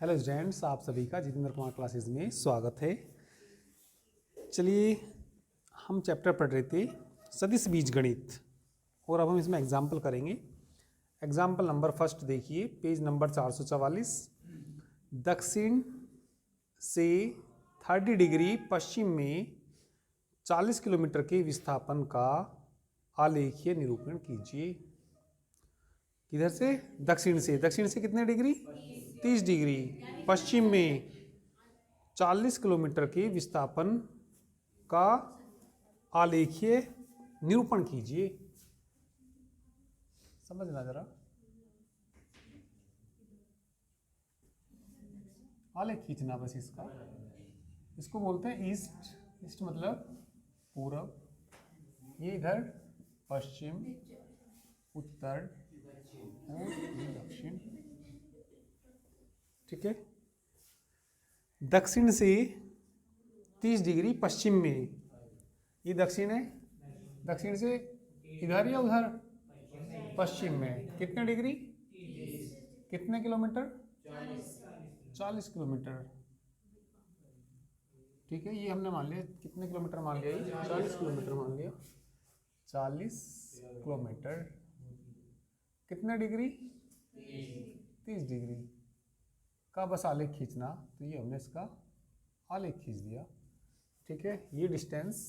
Hello students, आप सभी का जितेंद्र कुमार क्लासेस में स्वागत है। चलिए, हम चैप्टर पढ़ रहे थे सदिश बीजगणित और अब हम इसमें एग्जाम्पल करेंगे। एग्जाम्पल नंबर फर्स्ट देखिए, पेज नंबर 444। दक्षिण से 30 डिग्री पश्चिम में 40 किलोमीटर के विस्थापन का आलेखीय निरूपण कीजिए। किधर से? दक्षिण से कितने डिग्री? 30 डिग्री। पश्चिम में 40 किलोमीटर के विस्थापन का आलेखीय निरूपण कीजिए। समझना जरा, आलेख खींचना बस इसका। इसको बोलते हैं ईस्ट। ईस्ट मतलब पूरब, ये इधर पश्चिम, उत्तर और ये दक्षिण। ठीक है। दक्षिण से 30 डिग्री पश्चिम में, ये दक्षिण है। दक्षिण से इधर या उधर? पश्चिम में कितने डिग्री? कितने किलोमीटर? 40 किलोमीटर। ठीक है, ये हमने मान लिया। कितने किलोमीटर मान लिया? ये 40 किलोमीटर मान लिया। 40 किलोमीटर कितने डिग्री? 30 डिग्री का बस आलेख खींचना। तो ये हमने इसका आलेख खींच दिया। ठीक है, ये डिस्टेंस,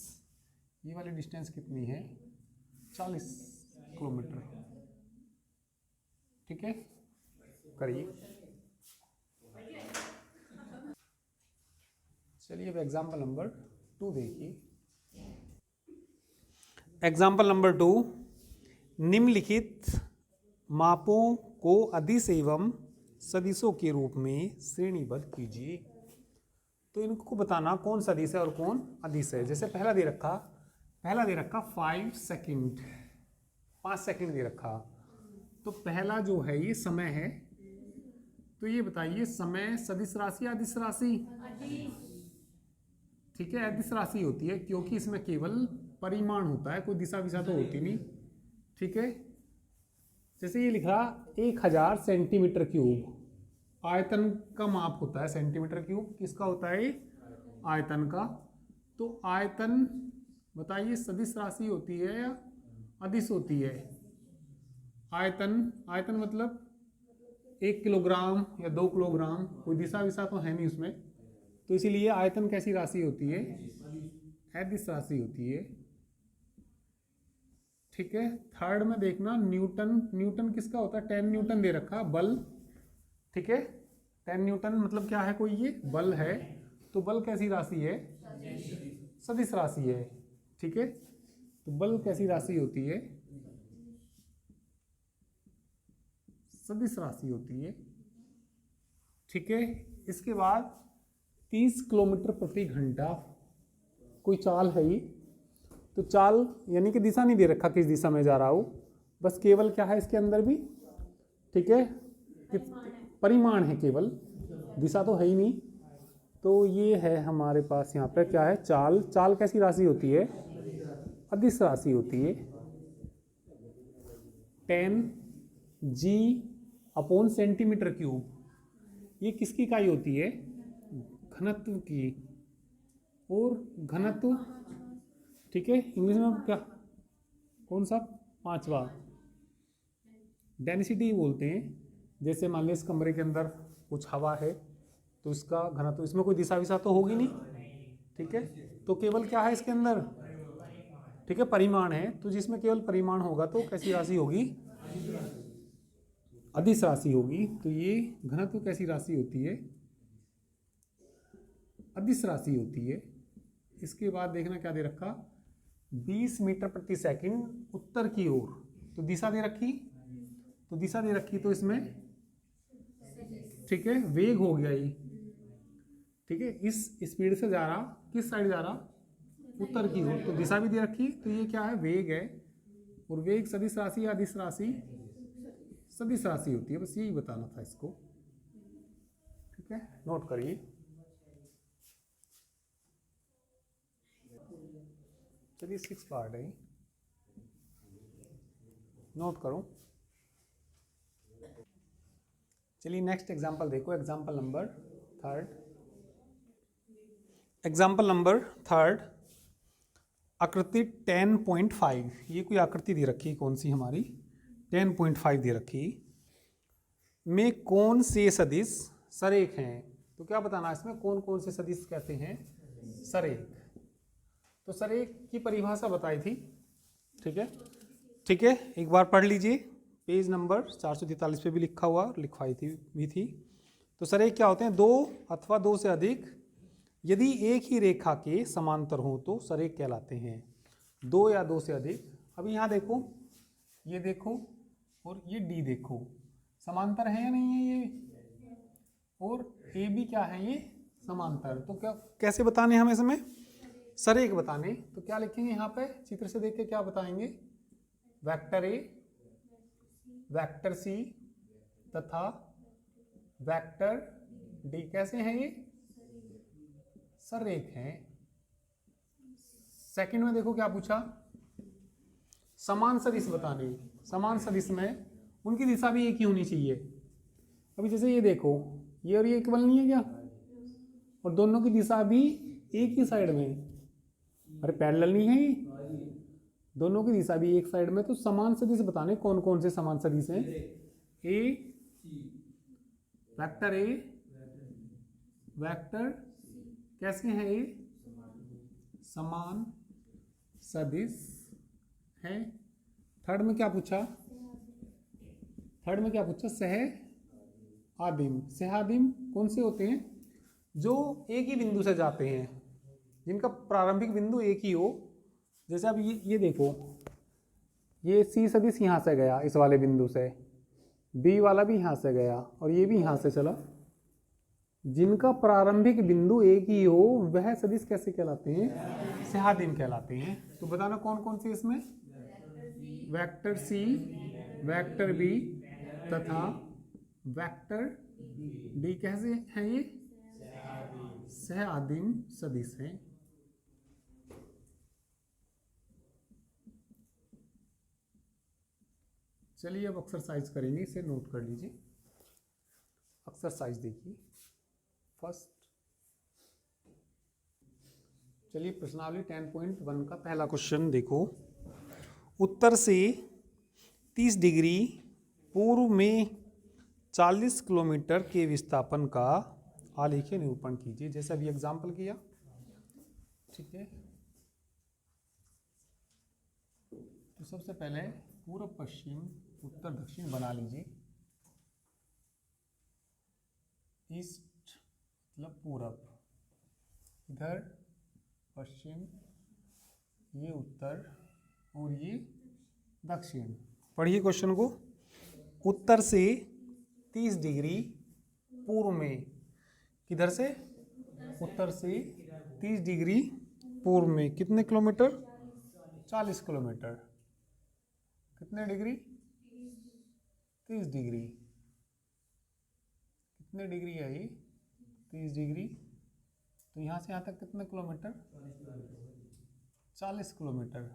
ये वाली डिस्टेंस कितनी है? 40 किलोमीटर। ठीक है, करिए। चलिए, अब एग्जाम्पल नंबर 2 देखिए। एग्जाम्पल नंबर 2, निम्नलिखित मापों को अदिश एवं सदिशों के रूप में श्रेणीबद्ध कीजिए। तो इनको बताना कौन सदिश है और कौन अदिश है। जैसे पहला दे रखा 5 सेकंड, 5 सेकंड दे रखा। तो पहला जो है ये समय है। तो ये बताइए, समय सदिश राशि या अदिश राशि? ठीक है, अदिश राशि होती है क्योंकि इसमें केवल परिमाण होता है, कोई दिशा विशा तो होती नहीं। ठीक है, जैसे ये लिखा 1000 सेंटीमीटर क्यूब। आयतन का माप होता है सेंटीमीटर क्यूब। किसका होता है? आयतन का। तो आयतन बताइए, सदिश राशि होती है या अदिश होती है? आयतन मतलब 1 किलोग्राम या 2 किलोग्राम, कोई दिशा विशा तो है नहीं उसमें। तो इसीलिए आयतन कैसी राशि होती है? अदिश राशि होती है। ठीक है, थर्ड में देखना न्यूटन किसका होता है? 10 न्यूटन दे रखा बल। ठीक है, 10 न्यूटन मतलब क्या है? कोई ये बल है। तो बल कैसी राशि है? सदिश राशि है। ठीक है, तो बल कैसी राशि होती है? सदिश राशि होती है। ठीक है, इसके बाद 30 किलोमीटर प्रति घंटा कोई चाल है ये। तो चाल यानी कि दिशा नहीं दे रखा किस दिशा में जा रहा हो, बस केवल क्या है इसके अंदर भी? ठीक है, परिमाण है केवल, दिशा तो है ही नहीं। तो ये है हमारे पास यहाँ पे क्या है? चाल कैसी राशि होती है? अदिश राशि होती है। 10 जी अपॉन सेंटीमीटर क्यूब। ये किसकी इकाई होती है? घनत्व की। और घनत्व, ठीक है, इंग्लिश में क्या, कौन सा? 5वां डेंसिटी बोलते हैं। जैसे मान लीजिए इस कमरे के अंदर कुछ हवा है, तो इसका घनत्व, इसमें कोई दिशा विशा तो होगी नहीं। ठीक है, तो केवल क्या है इसके अंदर? ठीक है, परिमाण है। तो जिसमें केवल परिमाण होगा तो कैसी राशि होगी? अदिश राशि होगी। तो ये घनत्व कैसी राशि होती है? अदिश राशि होती है। इसके बाद देखना क्या दे रखा, 20 मीटर प्रति सेकंड उत्तर की ओर। तो दिशा दे रखी, तो इसमें ठीक है वेग हो गया ये। ठीक है, इस स्पीड से जा रहा, किस साइड जा रहा? उत्तर की ओर। तो दिशा भी दे रखी। तो ये क्या है? वेग है। और वेग सदिश राशि या अदिश राशि? सदिश राशि होती है। बस यही बताना था इसको। ठीक है, नोट करिए। चलिए 6 पार्ट है, नोट करो। चलिए नेक्स्ट एग्जाम्पल देखो, एग्जाम्पल नंबर थर्ड। आकृति 10.5, ये कोई आकृति दे रखी है, कौन सी हमारी 10.5 दे रखी में कौन से सदिश सरेख हैं। तो क्या बताना है इसमें, कौन कौन से सदिश कहते हैं सरेख। तो सरेख की परिभाषा बताई थी, ठीक है, ठीक है, एक बार पढ़ लीजिए, पेज नंबर 443 पे भी लिखा हुआ, लिखवाई थी। तो सरेख क्या होते हैं, दो अथवा दो से अधिक यदि एक ही रेखा के समांतर हो तो सरेख कहलाते हैं। दो या दो से अधिक, अभी यहाँ देखो, ये देखो और ये डी देखो, समांतर है या नहीं है ये, और ए भी क्या है ये समांतर। तो क्या कैसे बताने हमें इसमें सरेख बताने, तो क्या लिखेंगे यहाँ पे, चित्र से देख के क्या बताएंगे, वेक्टर ए, वेक्टर सी तथा वेक्टर डी कैसे हैं ये सरेख हैं। सेकंड में देखो क्या पूछा, समान सदिश बताने, समान सदिश में उनकी दिशा भी एक ही होनी चाहिए। अभी जैसे ये देखो, ये और ये इक्वल नहीं है क्या, और दोनों की दिशा भी एक ही साइड में, अरे पैरेलल नहीं है ये, दोनों की दिशा भी एक साइड में। तो समान सदिश बताने कौन कौन से समान सदिश हैं, ए, वेक्टर ए, वेक्टर कैसे हैं ये समान सदिश हैं। थर्ड में क्या पूछा, सह आदिम। सह आदिम कौन से होते हैं, जो एक ही बिंदु से जाते हैं, जिनका प्रारंभिक बिंदु एक ही हो। जैसे अब ये देखो, ये सी सदिश यहाँ से गया इस वाले बिंदु से, बी वाला भी यहाँ से गया और ये भी यहाँ से चला, जिनका प्रारंभिक बिंदु एक ही हो वह सदिश कैसे कहलाते हैं, सहादिम कहलाते हैं। तो बताना कौन कौन से इसमें, वेक्टर सी, वेक्टर बी तथा वेक्टर डी कैसे हैं ये सहादिम सदिश हैं। चलिए अब एक्सरसाइज करेंगे, इसे नोट कर लीजिए। एक्सरसाइज देखिए फर्स्ट, चलिए प्रश्नावली 10.1 का पहला क्वेश्चन देखो। उत्तर से 30 डिग्री पूर्व में 40 किलोमीटर के विस्थापन का आलेखीय निरूपण कीजिए। जैसे अभी एग्जाम्पल किया, ठीक है। तो सबसे पहले पूर्व पश्चिम उत्तर दक्षिण बना लीजिए। ईस्ट मतलब पूरब, इधर पश्चिम, ये उत्तर और ये दक्षिण। पढ़िए क्वेश्चन को, उत्तर से 30 डिग्री पूर्व में, किधर से, उत्तर से 30 डिग्री पूर्व में कितने किलोमीटर, 40 किलोमीटर। कितने डिग्री, 30 डिग्री। कितने डिग्री है ये, 30 डिग्री। तो यहाँ से यहाँ तक कितने किलोमीटर, 40 किलोमीटर।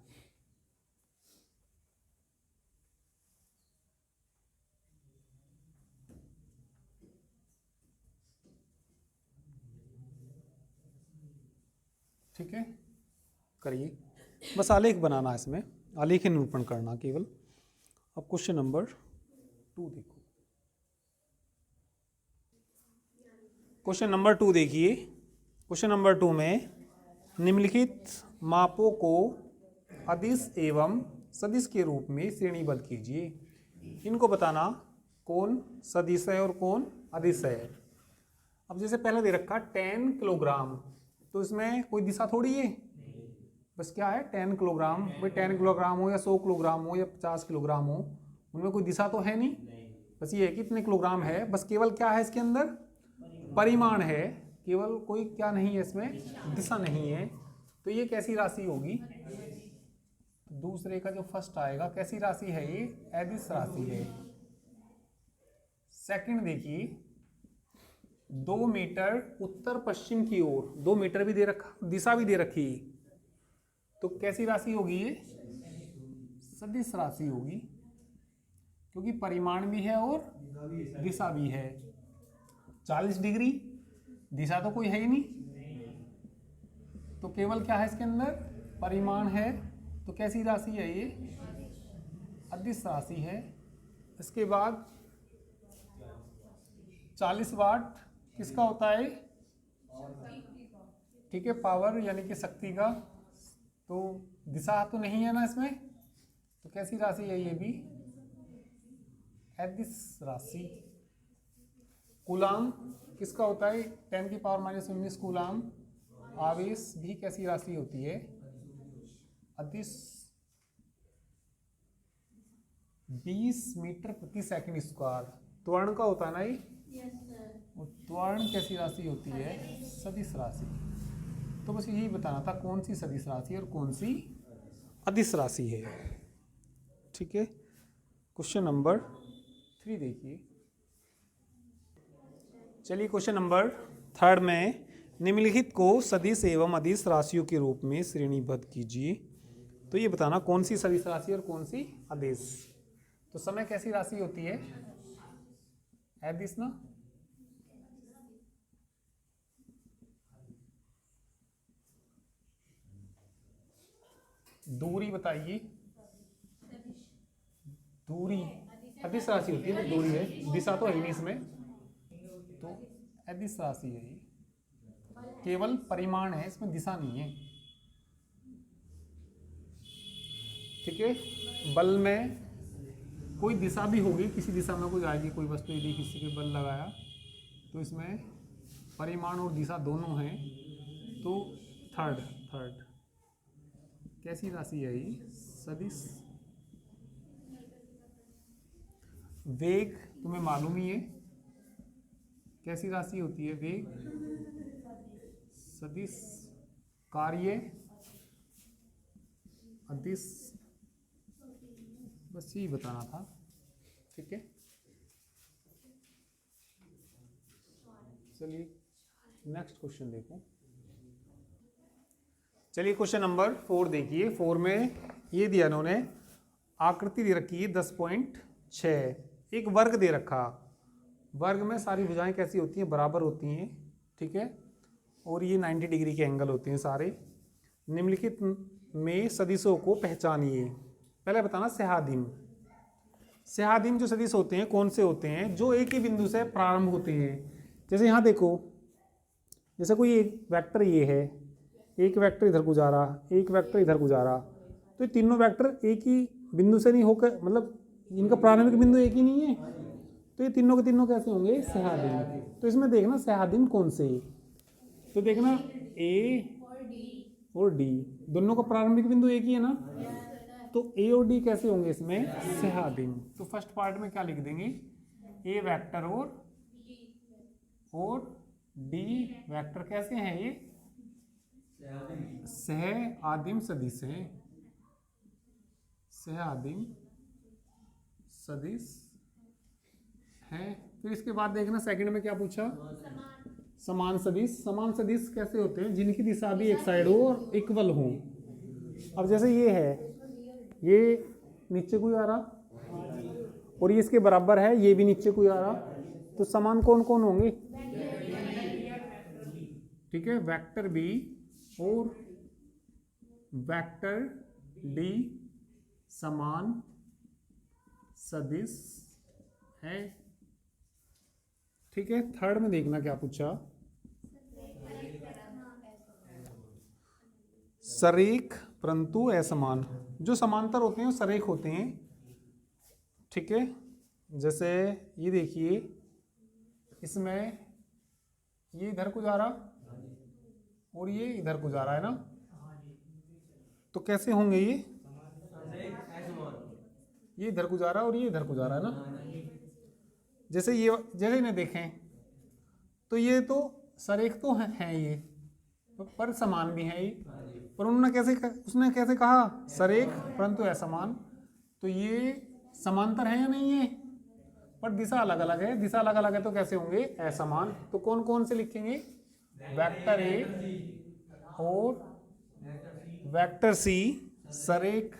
ठीक है, करिए, बस आलेख बनाना है इसमें, आलेख निरूपण करना केवल। अब क्वेश्चन नंबर 2 देखो। क्वेश्चन नंबर 2 देखिए। क्वेश्चन नंबर 2 में निम्नलिखित मापों को अदिश एवं सदिश के रूप में श्रेणीबद्ध कीजिए। इनको बताना कौन सदिश है और कौन अदिश है। अब जैसे पहले दे रखा 10 किलोग्राम, तो इसमें कोई दिशा थोड़ी है, बस क्या है 10 किलोग्राम। भाई 10 किलोग्राम हो या 100 किलोग्राम हो या 50 किलोग्राम हो, उनमें कोई दिशा तो है नहीं, बस ये है कि इतने किलोग्राम है। बस केवल क्या है इसके अंदर, परिमाण है, केवल कोई क्या नहीं है इसमें, दिशा नहीं है। तो ये कैसी राशि होगी, दूसरे का जो फर्स्ट आएगा, कैसी राशि है ये, अदिश राशि है। सेकंड देखिए, 2 मीटर उत्तर पश्चिम की ओर, 2 मीटर भी दे रखा, दिशा भी दे रखी, तो कैसी राशि होगी ये, सदिश राशि होगी, क्योंकि परिमाण भी है और दिशा भी है। 40 डिग्री दिशा तो कोई है ही नहीं, तो केवल क्या है इसके अंदर, परिमाण है। तो कैसी राशि है ये, अदिश राशि है। इसके बाद 40 वाट किसका होता है, ठीक है, पावर यानी कि शक्ति का। तो दिशा तो नहीं है ना इसमें, तो कैसी राशि है ये भी, अदिश राशि। कूलाम किसका होता है, 10 की पावर -19 कूलाम। आवेश भी कैसी राशि होती है, अदिश। 20 मीटर प्रति सेकंड स्क्वायर त्वरण का होता है ना ये, त्वरण कैसी राशि होती है, सदिश राशि। तो बस यही बताना था कौन सी सदिश राशि है और कौन सी अदिश राशि है। ठीक है, क्वेश्चन नंबर 3 देखिए। चलिए क्वेश्चन नंबर 3 में निम्नलिखित को सदिश एवं अदिश राशियों के रूप में श्रेणीबद्ध कीजिए। तो ये बताना कौन सी सदिश राशि और कौन सी अदिश। तो समय कैसी राशि होती है, अदिश ना। दूरी बताइए, दूरी अदिश राशि होती है, तो दूरी है, दिशा तो है ही नहीं इसमें, तो अदिश राशि है ये। केवल परिमाण है, इसमें दिशा नहीं है। ठीक है, बल में कोई दिशा भी होगी, किसी दिशा में कोई आएगी, कोई वस्तु यदि किसी के बल लगाया तो इसमें परिमाण और दिशा दोनों हैं। तो थर्ड कैसी राशि है ये, सदिश। वेग तुम्हें मालूम ही है कैसी राशि होती है, वेग सदिश। कार्य अदिश, बस यही बताना था। ठीक है, चलिए नेक्स्ट क्वेश्चन देखो। चलिए क्वेश्चन नंबर 4 देखिए। 4 में ये दिया इन्होंने, आकृति दे रखी है 10.6, एक वर्ग दे रखा। वर्ग में सारी भुजाएं कैसी होती हैं, बराबर होती हैं। ठीक है, और ये 90 डिग्री के एंगल होते हैं सारे। निम्नलिखित में सदिशों को पहचानिए। पहले बताना सहादिम। सहादिम जो सदिश होते हैं कौन से होते हैं, जो एक ही बिंदु से प्रारंभ होते हैं। जैसे यहाँ देखो, जैसे कोई एक वेक्टर ये है, एक वेक्टर इधर गुजारा, एक वेक्टर इधर गुजारा, तो ये तीनों वेक्टर एक ही बिंदु से नहीं होकर, मतलब इनका प्रारंभिक बिंदु एक ही नहीं है, तो ये तीनों के तीनों कैसे होंगे, सहादिम। तो इसमें देखना सहादिम कौन से, तो देखना ए और डी दोनों का प्रारंभिक बिंदु एक ही है ना, तो ए और डी कैसे होंगे इसमें, सहादिम। तो फर्स्ट पार्ट में क्या लिख देंगे, ए वेक्टर और डी वेक्टर कैसे हैं ये, सह आदिम सदिश है, सह आदिम सदिश है। फिर इसके बाद देखना सेकंड में क्या पूछा, समान सदिश। समान सदिश कैसे होते हैं, जिनकी दिशा भी एक साइड हो और इक्वल हो। अब जैसे ये है, ये नीचे को आ रहा और ये इसके बराबर है, ये भी नीचे को आ रहा, तो समान कौन कौन होंगे, ठीक है, वेक्टर बी और वेक्टर डी समान सदिश है। ठीक है, थर्ड में देखना क्या पूछा, सरेख परंतु असमान। जो समांतर होते हैं वो सरेख होते हैं। ठीक है, जैसे ये देखिए, इसमें ये इधर को जा रहा और ये इधर को जा रहा है ना, तो कैसे होंगे ये इधर को जा रहा है और ये इधर को जा रहा है ना। जैसे ये, जैसे इन्हें देखें तो ये तो सरेख तो हैं ये, पर समान भी है ये, पर उसने कैसे कहा सरेख परंतु असमान। तो ये समांतर है या नहीं है, पर दिशा अलग अलग है, दिशा अलग अलग है तो कैसे होंगे, असमान। तो कौन कौन से लिखेंगे, वेक्टर ए और वेक्टर सी सरेख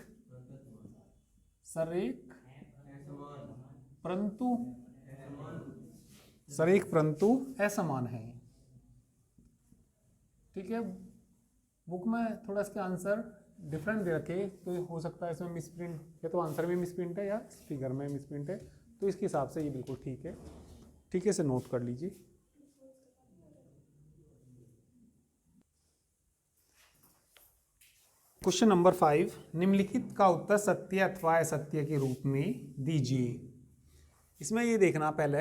परंतु सरेख परंतु असमान है। ठीक है, बुक में थोड़ा इसके आंसर डिफरेंट दे रखे, तो हो सकता है इसमें मिसप्रिंट, या तो आंसर में मिसप्रिंट है या फिगर में मिसप्रिंट है, तो इसके हिसाब से ये बिल्कुल ठीक है। ठीक है, इसे नोट कर लीजिए। क्वेश्चन नंबर 5, निम्नलिखित का उत्तर सत्य अथवा असत्य के रूप में दीजिए। इसमें ये देखना पहले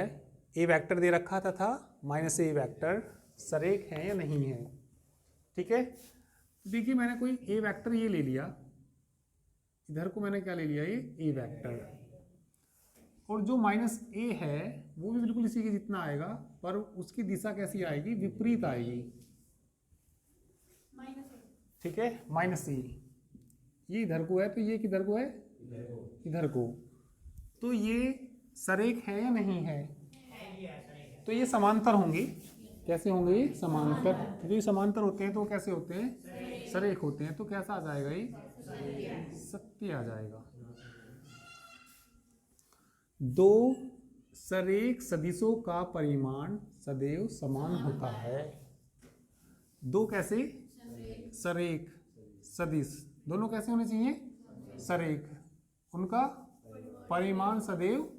ए वेक्टर दे रखा था माइनस ए वेक्टर सरेख है या नहीं है। ठीक है, देखिए मैंने कोई ए वेक्टर ये ले लिया, इधर को मैंने क्या ले लिया, ये ए वेक्टर, और जो माइनस ए है वो भी बिल्कुल इसी के जितना आएगा, पर उसकी दिशा कैसी आएगी, विपरीत आएगी। ठीक है, माइनस ए, ये इधर को है तो ये किधर को है, इधर को, तो ये सरेख है या नहीं है, तो ये समांतर होंगे। कैसे होंगे, ये समांतर, जो ये समांतर होते हैं तो वो कैसे होते हैं, सरेख होते हैं, तो कैसा आ जाएगा, ये सत्य आ जाएगा। दो सरेख सदिशों का परिमाण सदैव समान होता है। दो कैसे, सरेख सदिश, दोनों कैसे होने चाहिए, सरेख, उनका परिमाण सदैव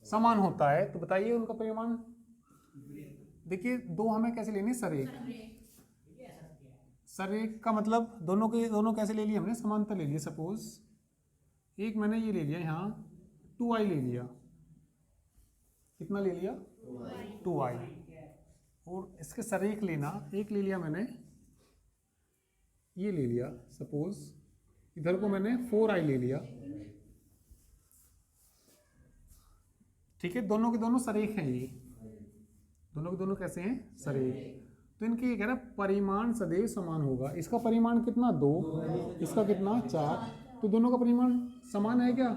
समान होता है। तो बताइए उनका परिमाण, देखिए दो हमें कैसे लेने, सरेख, सरेख का मतलब दोनों के दोनों कैसे ले लिए हमने, समांतर ले लिए। सपोज एक मैंने ये ले लिया, यहाँ 2i ले लिया, कितना ले लिया, 2i, और इसके सरेख लेना, एक ले लिया मैंने, ये ले लिया, सपोज इधर को मैंने 4i ले लिया। ठीक है, दोनों के दोनों सरेख हैं, ये दोनों के दोनों कैसे हैं, सरेख, तो इनके ये कह रहा परिमाण सदैव समान होगा। इसका परिमाण कितना, 2, इसका कितना, 4, तो दोनों का परिमाण समान है क्या,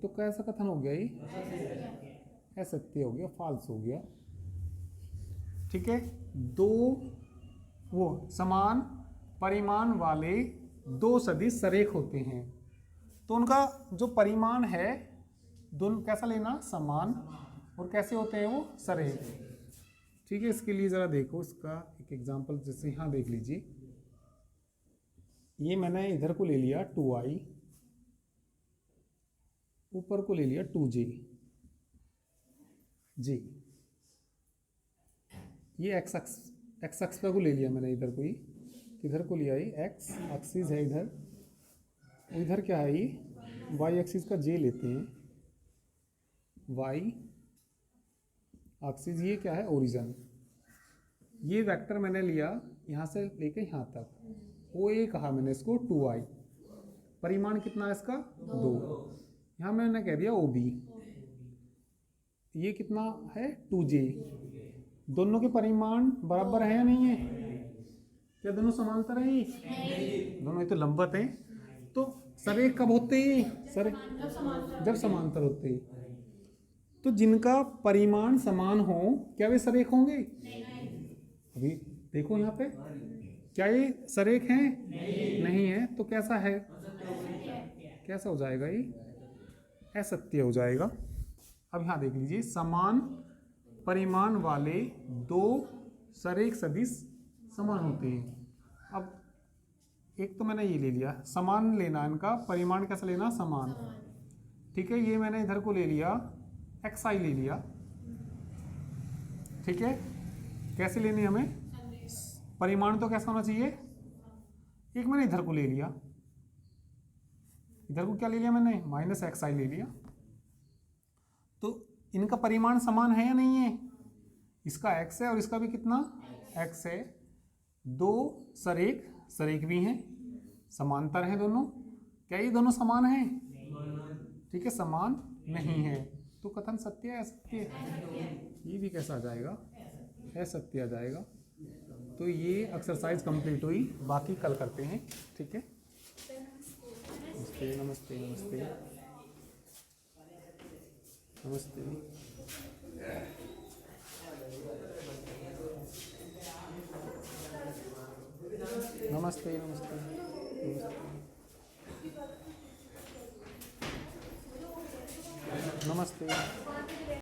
तो कैसा कथन हो गया, ये असत्य हो गया, फाल्स हो गया। ठीक है, दो वो समान परिमाण वाले दो सदिश सरेख होते हैं, तो उनका जो परिमाण है दोनों कैसा लेना, समान, और कैसे होते हैं वो, सरेख। ठीक है, इसके लिए ज़रा देखो इसका एक एग्जांपल, जैसे यहाँ देख लीजिए, ये मैंने इधर को ले लिया 2i, ऊपर को ले लिया 2j, जी, ये एक्स एक्स को ले लिया मैंने, इधर को ही किधर को लिया, ये एक्स एक्सिस है इधर, इधर क्या है, ये वाई एक्सिस का जे लेते हैं, वाई एक्सिस, ये क्या है, ओरिजिन। ये वेक्टर मैंने लिया यहाँ से लेके यहाँ तक, ओ ए कहा मैंने इसको 2i, परिमाण कितना है इसका, 2, यहाँ मैंने कह दिया OB, ये कितना है, 2j, दोनों के परिमाण बराबर है या नहीं है, क्या दोनों समांतर है, दोनों ये तो लंबवत हैं, तो सरेख कब होते हैं, सरेख जब समांतर होते हैं, तो जिनका परिमाण समान हो क्या वे सरेख होंगे, अभी देखो यहाँ पे, क्या ये सरेख हैं, नहीं है, तो कैसा है, कैसा हो जाएगा, ये असत्य हो जाएगा। अब यहाँ देख लीजिए, समान परिमाण वाले दो सरेख सदिश समान होते हैं। अब एक तो मैंने ये ले लिया, समान लेना, इनका परिमाण कैसा लेना, समान। ठीक है, ये मैंने इधर को ले लिया, xi ले लिया। ठीक है, कैसे लेनी हमें, परिमाण तो कैसा होना चाहिए, एक मैंने इधर को ले लिया, इधर को क्या ले लिया मैंने, -xi ले लिया, तो इनका परिमाण समान है या नहीं है, इसका x है और इसका भी कितना, x है, दो सरेख भी हैं, समांतर हैं दोनों, क्या ये दोनों समान हैं, ठीक है, समान नहीं है, तो कथन सत्य है, असत्य, ये भी कैसा आ जाएगा, असत्य आ जाएगा। तो ये एक्सरसाइज कंप्लीट हुई, बाकी कल करते हैं। ठीक है, नमस्ते नमस्ते नमस्ते नमस्ते। नमस्ते नमस्ते नमस्ते। नमस्ते।